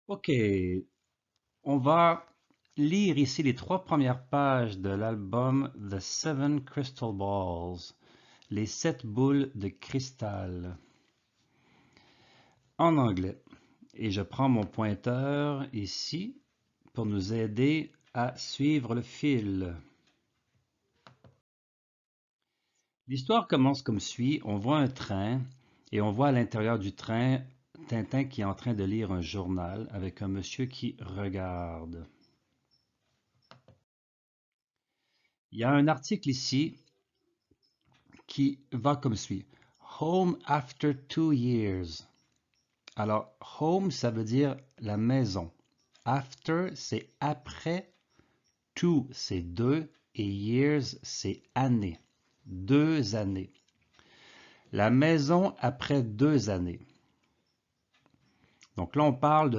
Ok, on va lire ici les trois premières pages de l'album The Seven Crystal Balls, les sept boules de cristal, en anglais. Et je prends mon pointeur ici pour nous aider à suivre le fil. L'histoire commence comme suit. On voit un train et on voit à l'intérieur du train Tintin qui est en train de lire un journal avec un monsieur qui regarde. Il y a un article ici qui va comme suit. Home after 2 years. Alors, home, ça veut dire la maison. After, c'est après. Two, c'est deux. Et years, c'est année. 2 années. La maison après 2 années. Donc là, on parle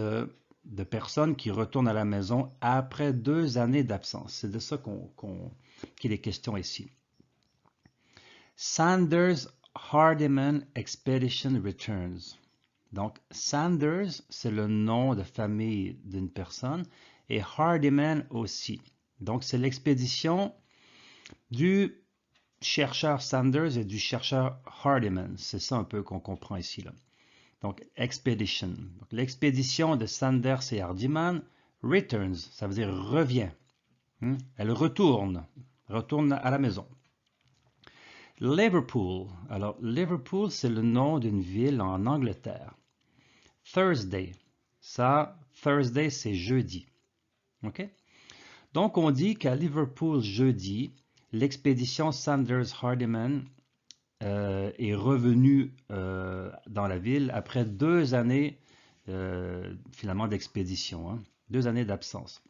de personnes qui retournent à la maison après 2 années d'absence. C'est de ça qu'il est question ici. Sanders Hardiman Expedition Returns. Donc, Sanders, c'est le nom de famille d'une personne, et Hardiman aussi. Donc, c'est l'expédition du chercheur Sanders et du chercheur Hardiman. C'est ça un peu qu'on comprend ici, là. Donc, expedition. L'expédition de Sanders et Hardiman returns, ça veut dire revient. Elle retourne à la maison. Liverpool. Alors, Liverpool, c'est le nom d'une ville en Angleterre. Thursday. Ça, Thursday, c'est jeudi. OK? Donc, on dit qu'à Liverpool, jeudi, l'expédition Sanders-Hardiman est revenue dans la ville après 2 années, finalement, d'expédition. 2 années d'absence.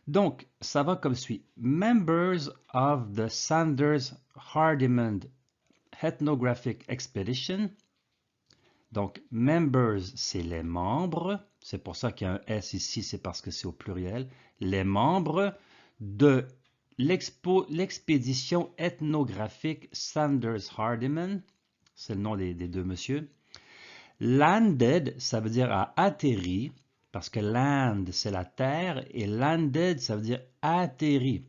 Donc, ça va comme suit. Members of the Sanders-Hardiman Ethnographic Expedition. Donc, members, c'est les membres. C'est pour ça qu'il y a un S ici, c'est parce que c'est au pluriel. Les membres de l'expédition ethnographique Sanders-Hardiman. C'est le nom des deux messieurs. Landed, ça veut dire a atterri, parce que land, c'est la terre, et landed, ça veut dire atterri.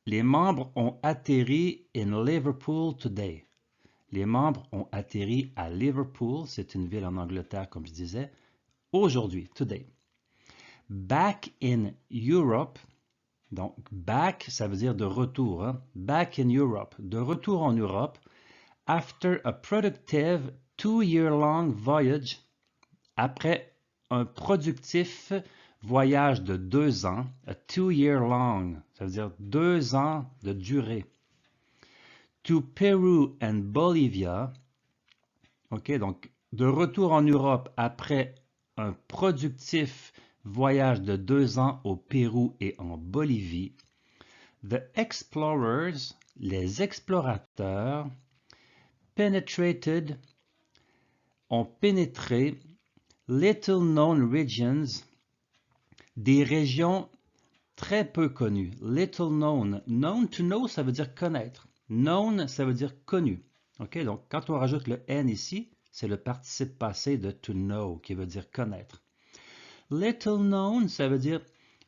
Les membres ont atterri in Liverpool today. Les membres ont atterri à Liverpool, c'est une ville en Angleterre, comme je disais, aujourd'hui, today. Back in Europe, donc back, ça veut dire de retour, back in Europe, de retour en Europe, after a productive 2-year-long voyage, après un productif voyage de 2 ans, a 2-year-long, ça veut dire 2 ans de durée. To Peru and Bolivia, ok, donc de retour en Europe après un productif voyage de 2 ans au Pérou et en Bolivie, the explorers, les explorateurs, penetrated, ont pénétré little known regions, des régions très peu connues. Little known. Known, to know, ça veut dire connaître. Known, ça veut dire connu. Ok, donc quand on rajoute le N ici, c'est le participe passé de to know, qui veut dire connaître. Little known, ça veut dire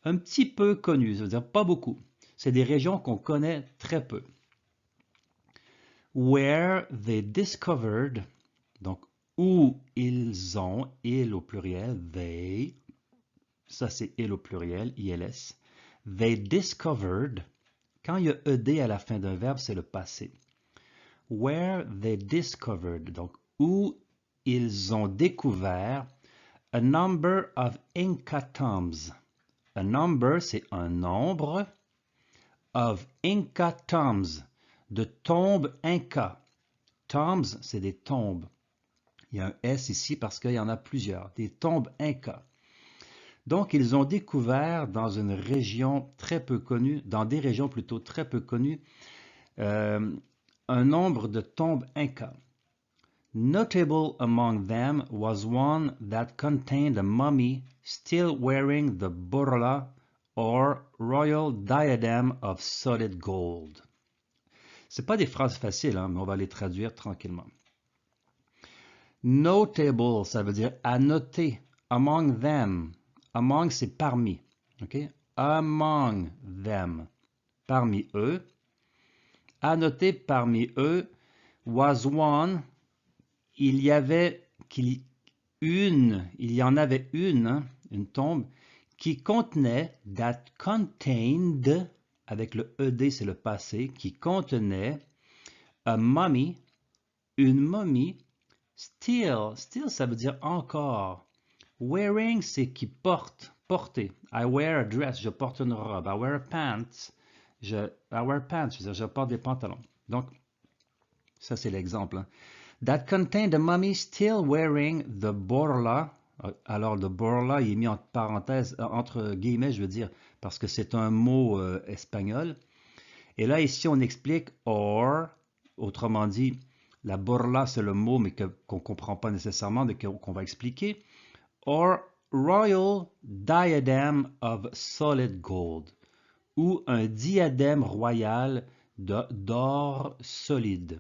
un petit peu connu, ça veut dire pas beaucoup. C'est des régions qu'on connaît très peu. Where they discovered, donc où ils ont, ils au pluriel, they, ça c'est ils au pluriel, ILS. They discovered, quand il y a ED à la fin d'un verbe, c'est le passé. Where they discovered, donc où ils ont découvert a number of Inca tombs. A number, c'est un nombre of Inca tombs, de tombes Inca. Tombs, c'est des tombes. Il y a un S ici parce qu'il y en a plusieurs, des tombes Inca. Donc, ils ont découvert dans une région très peu connue, dans des régions plutôt très peu connues, un nombre de tombes Inca. Notable among them was one that contained a mummy still wearing the borla or royal diadem of solid gold. C'est pas des phrases faciles, mais on va les traduire tranquillement. Notable, ça veut dire à noter. Among them. Among, c'est parmi. OK? Among them. Parmi eux. À noter parmi eux. Was one. Il y en avait une, hein, une tombe, qui contenait, that contained, avec le ED, c'est le passé, qui contenait a mummy, une momie, still, ça veut dire encore. Wearing, c'est qui porte, porter. I wear a dress, je porte une robe. I wear pants, I wear pants, je porte des pantalons. Donc, ça c'est l'exemple. Hein. That contained a mummy still wearing the borla. Alors, le borla, il est mis entre parenthèses, entre guillemets, je veux dire, parce que c'est un mot espagnol. Et là, ici, on explique or, autrement dit, la borla, c'est le mot, mais qu'on ne comprend pas nécessairement, qu'on va expliquer. Or royal diadem of solid gold, ou un diadème royal d'or solide.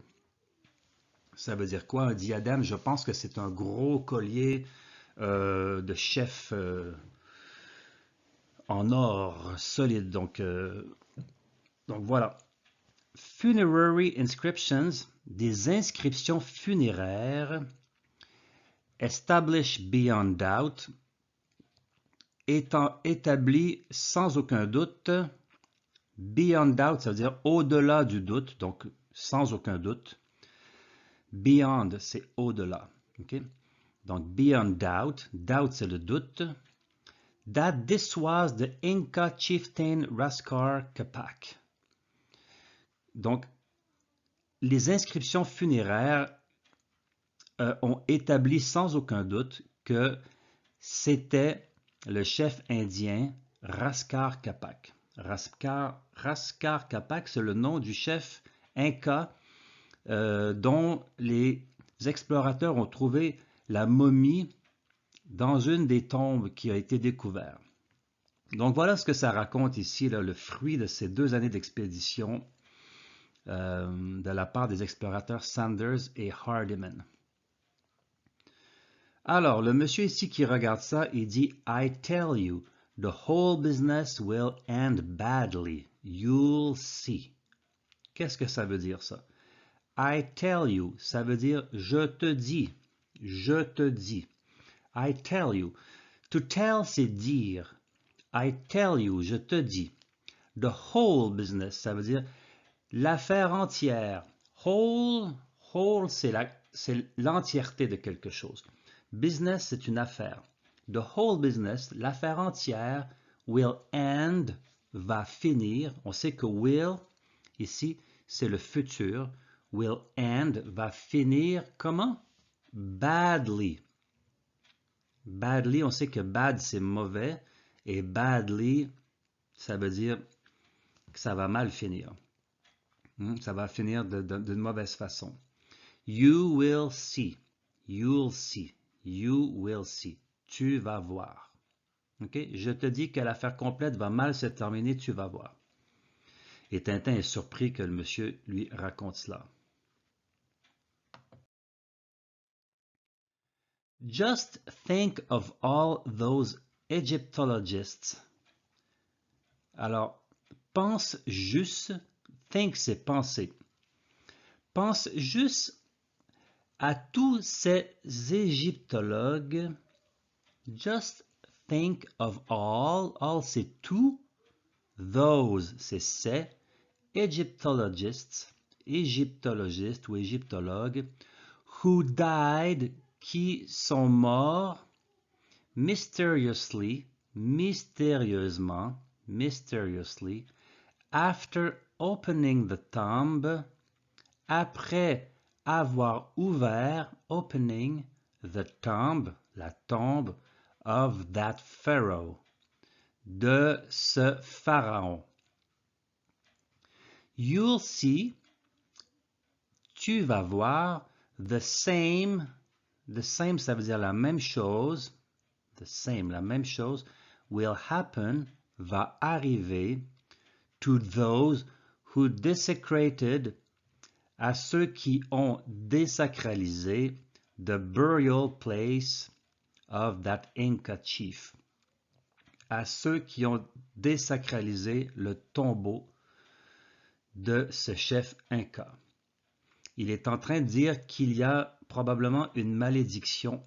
Ça veut dire quoi, un diadème? Je pense que c'est un gros collier de chef en or solide. Donc voilà. Funerary inscriptions, des inscriptions funéraires. Established beyond doubt, étant établi sans aucun doute. Beyond doubt, ça veut dire au-delà du doute, donc sans aucun doute. Beyond, c'est au-delà. Okay? Donc, beyond doubt. Doubt, c'est le doute. That this was the Inca chieftain Raskar Capac. Donc, les inscriptions funéraires ont établi sans aucun doute que c'était le chef indien Raskar Capac. Raskar Capac, c'est le nom du chef Inca dont les explorateurs ont trouvé la momie dans une des tombes qui a été découverte. Donc voilà ce que ça raconte ici, là, le fruit de ces 2 années d'expédition de la part des explorateurs Sanders et Hardiman. Alors, le monsieur ici qui regarde ça, il dit « I tell you, the whole business will end badly. You'll see. » Qu'est-ce que ça veut dire ça? I tell you, ça veut dire « je te dis ». Je te dis. I tell you. To tell, c'est dire. I tell you, je te dis. The whole business, ça veut dire l'affaire entière. Whole, c'est l'entièreté de quelque chose. Business, c'est une affaire. The whole business, l'affaire entière, will end, va finir. On sait que will, ici, c'est le futur. Will end, va finir comment? Badly. Badly, on sait que bad, c'est mauvais. Et badly, ça veut dire que ça va mal finir. Ça va finir d'une mauvaise façon. You will see. You'll see. You will see. Tu vas voir. Okay? Je te dis que l'affaire complète va mal se terminer, tu vas voir. Et Tintin est surpris que le monsieur lui raconte cela. Just think of all those Egyptologists. Alors, pense juste, think c'est penser. Pense juste à tous ces égyptologues. Just think of all c'est tout, those c'est ces, Egyptologists ou égyptologues, who died, qui sont morts, mysteriously, mystérieusement, after opening the tomb, après avoir ouvert, opening the tomb, la tombe, of that pharaoh, de ce pharaon. You'll see, tu vas voir, the same, ça veut dire la même chose, the same, la même chose, will happen, va arriver, to those who desecrated, à ceux qui ont désacralisé the burial place of that Inca chief. À ceux qui ont désacralisé le tombeau de ce chef Inca. Il est en train de dire qu'il y a probablement une malédiction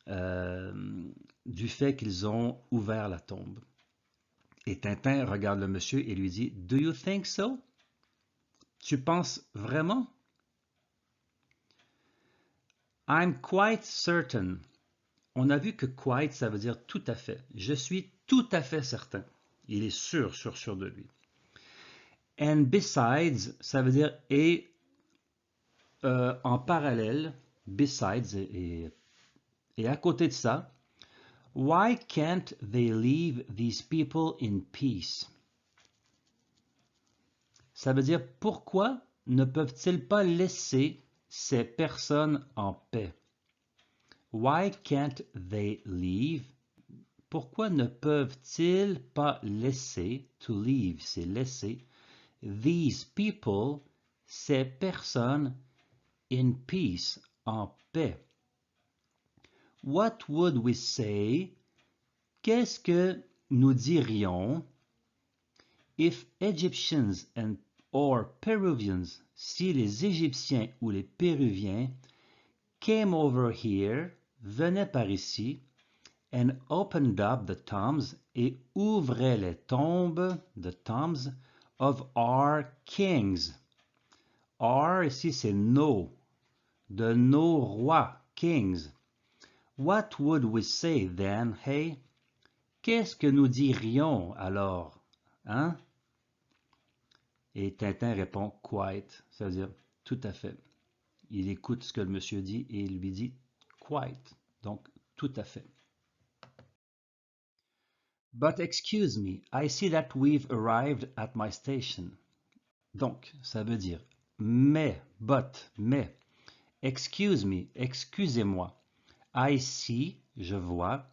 du fait qu'ils ont ouvert la tombe. Et Tintin regarde le monsieur et lui dit, Do you think so? Tu penses vraiment? I'm quite certain. On a vu que quite, ça veut dire tout à fait. Je suis tout à fait certain. Il est sûr de lui. And besides, ça veut dire et en parallèle, besides et à côté de ça, why can't they leave these people in peace? Ça veut dire pourquoi ne peuvent-ils pas laisser ces personnes en paix? Why can't they leave? Pourquoi ne peuvent-ils pas laisser, to leave, c'est laisser, these people, ces personnes, in peace, en paix? What would we say? Qu'est-ce que nous dirions if Egyptians or Peruvians, si les Égyptiens ou les Péruviens came over here, venaient par ici, and opened up the tombs, et ouvraient les tombes, the tombs, of our kings. Our, ici c'est nos, de nos rois, kings. What would we say then, hey? Qu'est-ce que nous dirions alors, hein? Et Tintin répond quite, c'est-à-dire tout à fait. Il écoute ce que le monsieur dit et il lui dit quite, donc tout à fait. But excuse me, I see that we've arrived at my station. Donc, ça veut dire mais, excuse me, excusez-moi. I see, je vois,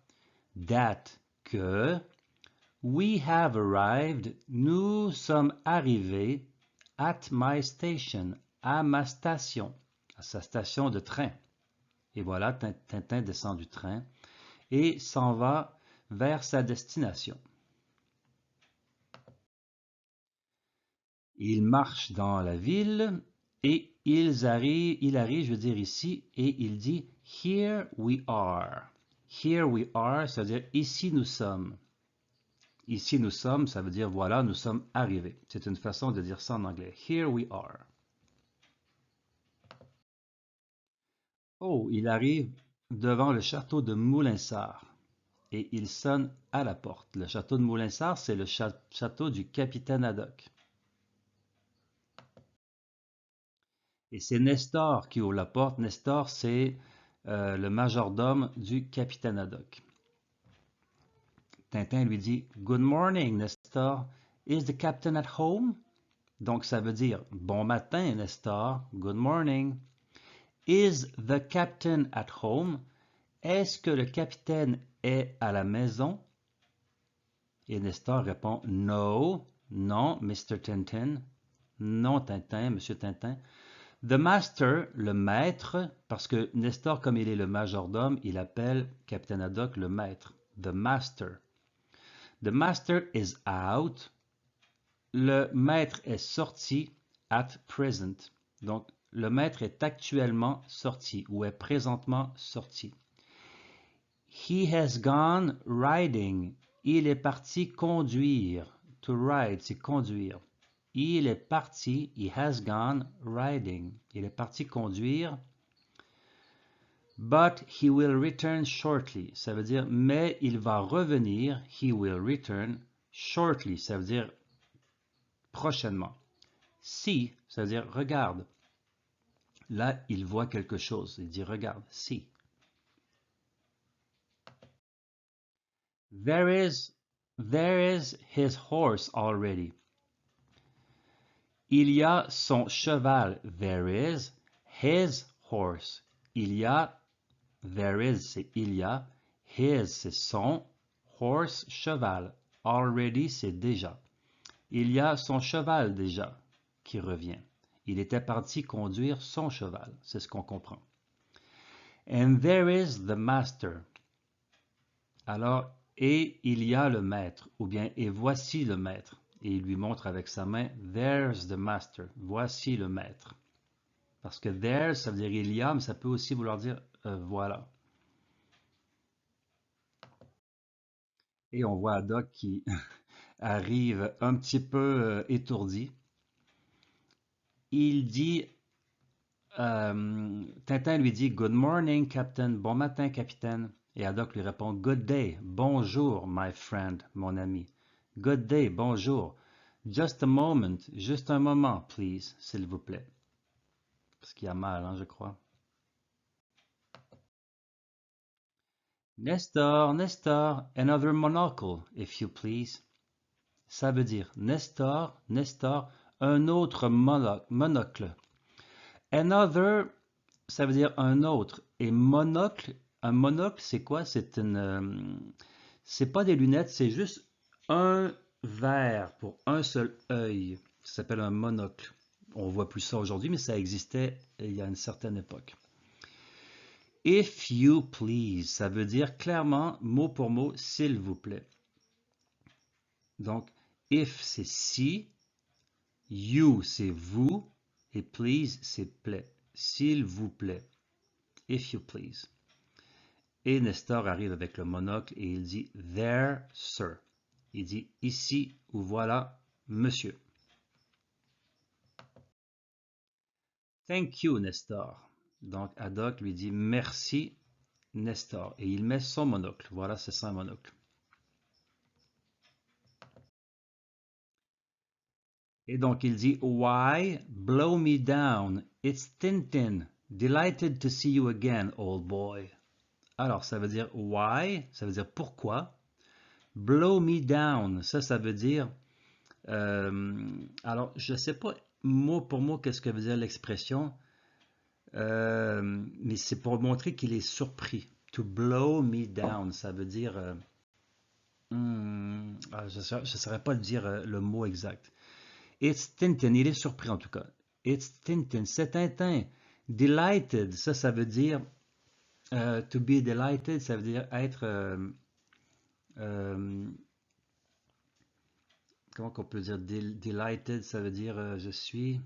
that, que, we have arrived, nous sommes arrivés, at my station, à ma station, à sa station de train. Et voilà, Tintin descend du train et s'en va vers sa destination. Il marche dans la ville et il arrive, je veux dire ici, et il dit « Here we are ». Here we are, c'est-à-dire « ici nous sommes ». Ici nous sommes, ça veut dire « voilà, nous sommes arrivés ». C'est une façon de dire ça en anglais. « Here we are ». Oh, il arrive devant le château de Moulinsart et il sonne à la porte. Le château de Moulinsart, c'est le château du capitaine Haddock. Et c'est Nestor qui ouvre la porte. Nestor, c'est le majordome du capitaine Haddock. Tintin lui dit « Good morning, Nestor. Is the captain at home? » Donc, ça veut dire « Bon matin, Nestor. Good morning. » Is the captain at home? Est-ce que le capitaine est à la maison? Et Nestor répond No, non, Mr. Tintin. Non, Tintin, Monsieur Tintin. The master, le maître, parce que Nestor, comme il est le majordome, il appelle Capitaine Haddock le maître. The master. The master is out. Le maître est sorti at present. Donc, le maître est actuellement sorti ou est présentement sorti. He has gone riding. Il est parti conduire. To ride, c'est conduire. Il est parti, he has gone riding. Il est parti conduire. But he will return shortly. Ça veut dire, mais il va revenir. He will return shortly. Ça veut dire prochainement. See, ça veut dire regarde. Là, il voit quelque chose. Il dit regarde, see. There is his horse already. Il y a son cheval. There is his horse. Il y a, there is, c'est il y a. His, c'est son. Horse, cheval. Already, c'est déjà. Il y a son cheval déjà qui revient. Il était parti conduire son cheval. C'est ce qu'on comprend. And there is the master. Alors, et il y a le maître, ou bien et voici le maître. Et il lui montre avec sa main, there's the master. Voici le maître. Parce que there, ça veut dire il y a, mais ça peut aussi vouloir dire voilà. Et on voit Haddock qui arrive un petit peu étourdi. Il dit, Tintin lui dit, Good morning, Captain. Bon matin, capitaine. Et Haddock lui répond, Good day. Bonjour, my friend, mon ami. Good day, bonjour. Just a moment. Juste un moment, please, s'il vous plaît. Parce qu'il y a mal, hein, je crois. Nestor, Nestor, another monocle, if you please. Ça veut dire Nestor, Nestor, un autre monocle. Another, ça veut dire un autre. Et monocle, un monocle, c'est quoi? C'est pas des lunettes, c'est juste un verre pour un seul œil. Ça s'appelle un monocle. On voit plus ça aujourd'hui, mais ça existait il y a une certaine époque. If you please, ça veut dire clairement, mot pour mot, s'il vous plaît. Donc, if c'est si, you c'est vous, et please c'est plaît. S'il vous plaît. If you please. Et Nestor arrive avec le monocle et il dit there, sir. Il dit ici ou voilà, monsieur. Thank you, Nestor. Donc Haddock lui dit merci, Nestor. Et il met son monocle. Voilà, c'est ça un monocle. Et donc il dit why, blow me down. It's Tintin. Delighted to see you again, old boy. Alors ça veut dire why, ça veut dire pourquoi. Blow me down, ça veut dire alors, je ne sais pas mot pour mot qu'est-ce que veut dire l'expression, mais c'est pour montrer qu'il est surpris. To blow me down, ça veut dire... je ne saurais pas dire le mot exact. It's Tintin, il est surpris en tout cas. It's Tintin, c'est Tintin. Delighted, ça veut dire... to be delighted, ça veut dire être... comment qu'on peut dire delighted, ça veut dire je suis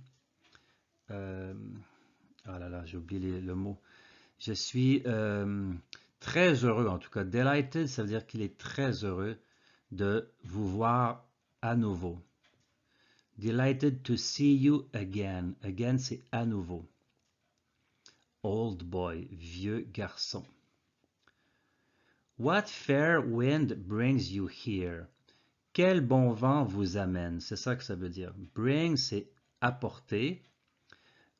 ah là là, j'ai oublié le mot. Je suis très heureux en tout cas. Delighted, ça veut dire qu'il est très heureux de vous voir à nouveau. Delighted to see you again. Again, c'est à nouveau. Old boy, vieux garçon. What fair wind brings you here? Quel bon vent vous amène? C'est ça que ça veut dire. Bring, c'est apporter.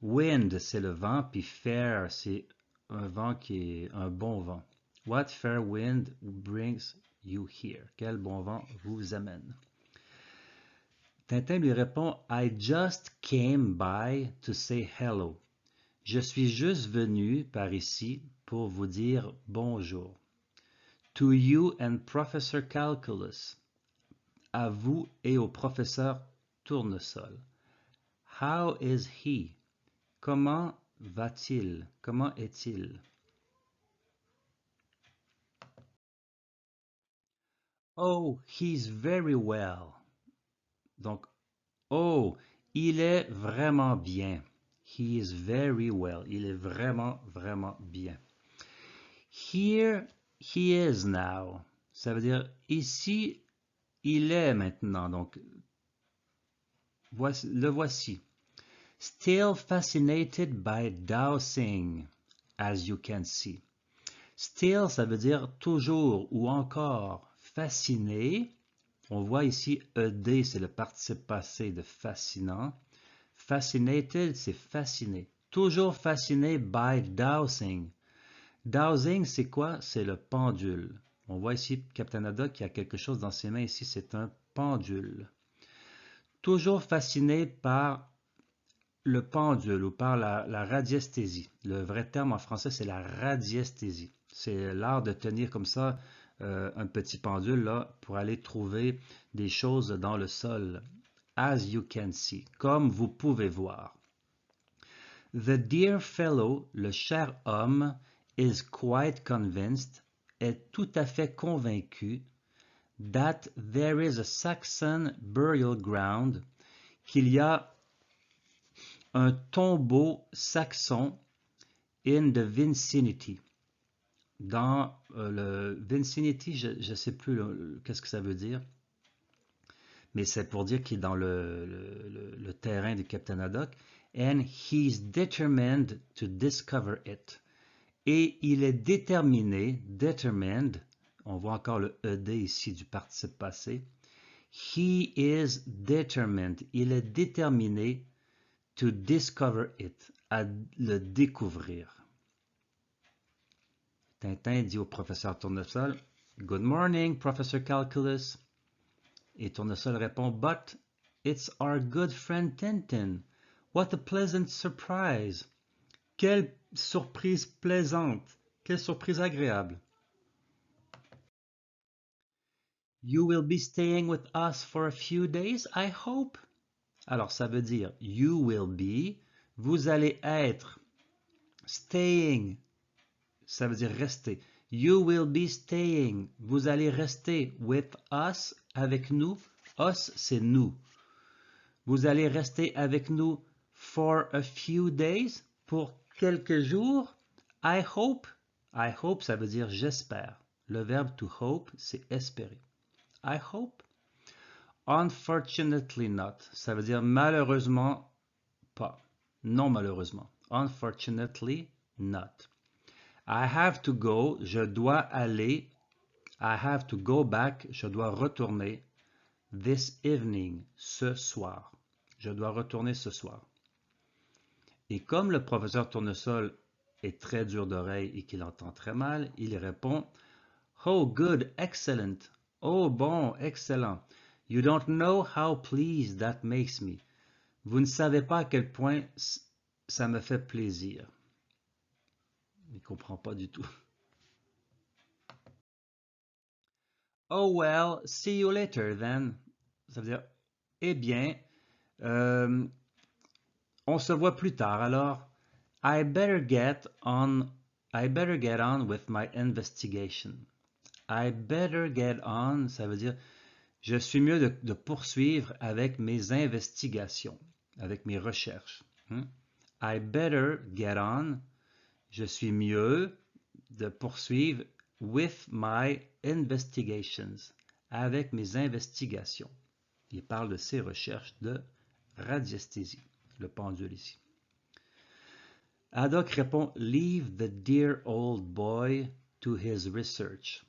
Wind, c'est le vent, puis fair, c'est un vent qui est un bon vent. What fair wind brings you here? Quel bon vent vous amène? Tintin lui répond, I just came by to say hello. Je suis juste venu par ici pour vous dire bonjour. To you and Professor Calculus. À vous et au professeur Tournesol. How is he? Comment va-t-il? Comment est-il? Oh, he's very well. Donc, oh, il est vraiment bien. He is very well. Il est vraiment, vraiment bien. Here he is now. Ça veut dire ici, il est maintenant. Donc, le voici. Still fascinated by dowsing, as you can see. Still, ça veut dire toujours ou encore. Fasciné, on voit ici ED, c'est le participe passé de fascinant. Fascinated, c'est fasciné. Toujours fasciné by dowsing. Dowsing, c'est quoi? C'est le pendule. On voit ici Captain Haddock qui a quelque chose dans ses mains. Ici, c'est un pendule. Toujours fasciné par le pendule ou par la radiesthésie. Le vrai terme en français, c'est la radiesthésie. C'est l'art de tenir comme ça un petit pendule là pour aller trouver des choses dans le sol. As you can see, comme vous pouvez voir. The dear fellow, le cher homme, is quite convinced, est tout à fait convaincu, that there is a Saxon burial ground, qu'il y a un tombeau saxon in the vicinity. Dans le vicinity, je ne sais plus qu'est-ce que ça veut dire, mais c'est pour dire qu'il est dans le terrain du Captain Haddock. And he's determined to discover it. Et il est déterminé, determined, on voit encore le ED ici du participe passé. He is determined, il est déterminé to discover it, à le découvrir. Tintin dit au professeur Tournesol, Good morning, Professor Calculus. Et Tournesol répond, But it's our good friend Tintin. What a pleasant surprise. Quelle surprise plaisante. Quelle surprise agréable. You will be staying with us for a few days, I hope. Alors, ça veut dire you will be, vous allez être, staying, ça veut dire rester. You will be staying, vous allez rester with us, avec nous. Us, c'est nous. Vous allez rester avec nous for a few days, pour quelques jours. I hope, ça veut dire j'espère. Le verbe to hope, c'est espérer. I hope. Unfortunately not, ça veut dire malheureusement pas. Non malheureusement. Unfortunately not. I have to go, je dois aller. I have to go back, je dois retourner. This evening, ce soir. Je dois retourner ce soir. Et comme le professeur Tournesol est très dur d'oreille et qu'il entend très mal, il répond Oh, good, excellent. Oh, bon, excellent. You don't know how pleased that makes me. Vous ne savez pas à quel point ça me fait plaisir. Il ne comprend pas du tout. Oh well, see you later then. Ça veut dire, eh bien, on se voit plus tard. Alors, I better get on with my investigation. I better get on, ça veut dire, je suis mieux de poursuivre avec mes investigations, avec mes recherches. I better get on, je suis mieux de poursuivre with my investigations, avec mes investigations. Il parle de ses recherches de radiesthésie, le pendule ici. Haddock répond Leave the dear old boy to his research.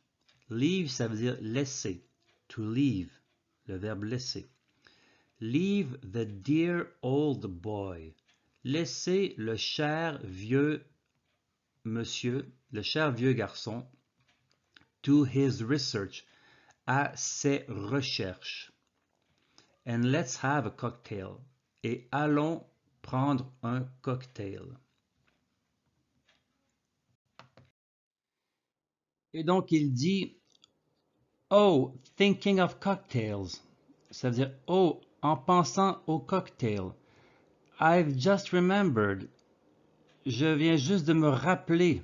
Leave, ça veut dire laisser. To leave, le verbe laisser. Leave the dear old boy. Laissez le cher vieux monsieur, le cher vieux garçon, to his research, à ses recherches. And let's have a cocktail. Et allons prendre un cocktail. Et donc il dit Oh, thinking of cocktails. Ça veut dire oh, en pensant au cocktail. I've just remembered. Je viens juste de me rappeler.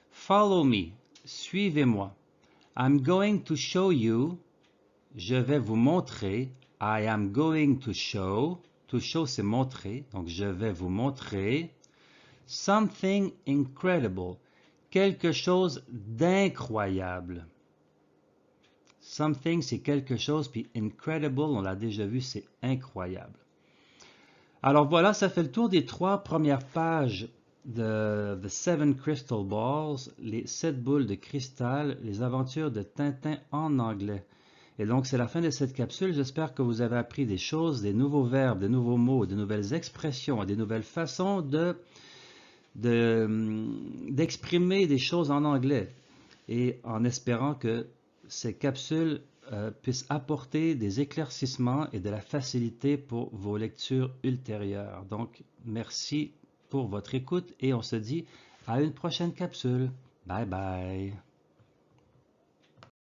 Follow me. Suivez-moi. I'm going to show you. Je vais vous montrer. I am going to show. To show, c'est montrer. Donc, je vais vous montrer. Something incredible. Quelque chose d'incroyable. Something, c'est quelque chose, puis incredible, on l'a déjà vu, c'est incroyable. Alors voilà, ça fait le tour des 3 premières pages de The Seven Crystal Balls, les 7 boules de cristal, les aventures de Tintin en anglais. Et donc c'est la fin de cette capsule, j'espère que vous avez appris des choses, des nouveaux verbes, des nouveaux mots, de nouvelles expressions, des nouvelles façons d'exprimer des choses en anglais. Et en espérant que ces capsules puissent apporter des éclaircissements et de la facilité pour vos lectures ultérieures. Donc, merci pour votre écoute et on se dit à une prochaine capsule. Bye bye!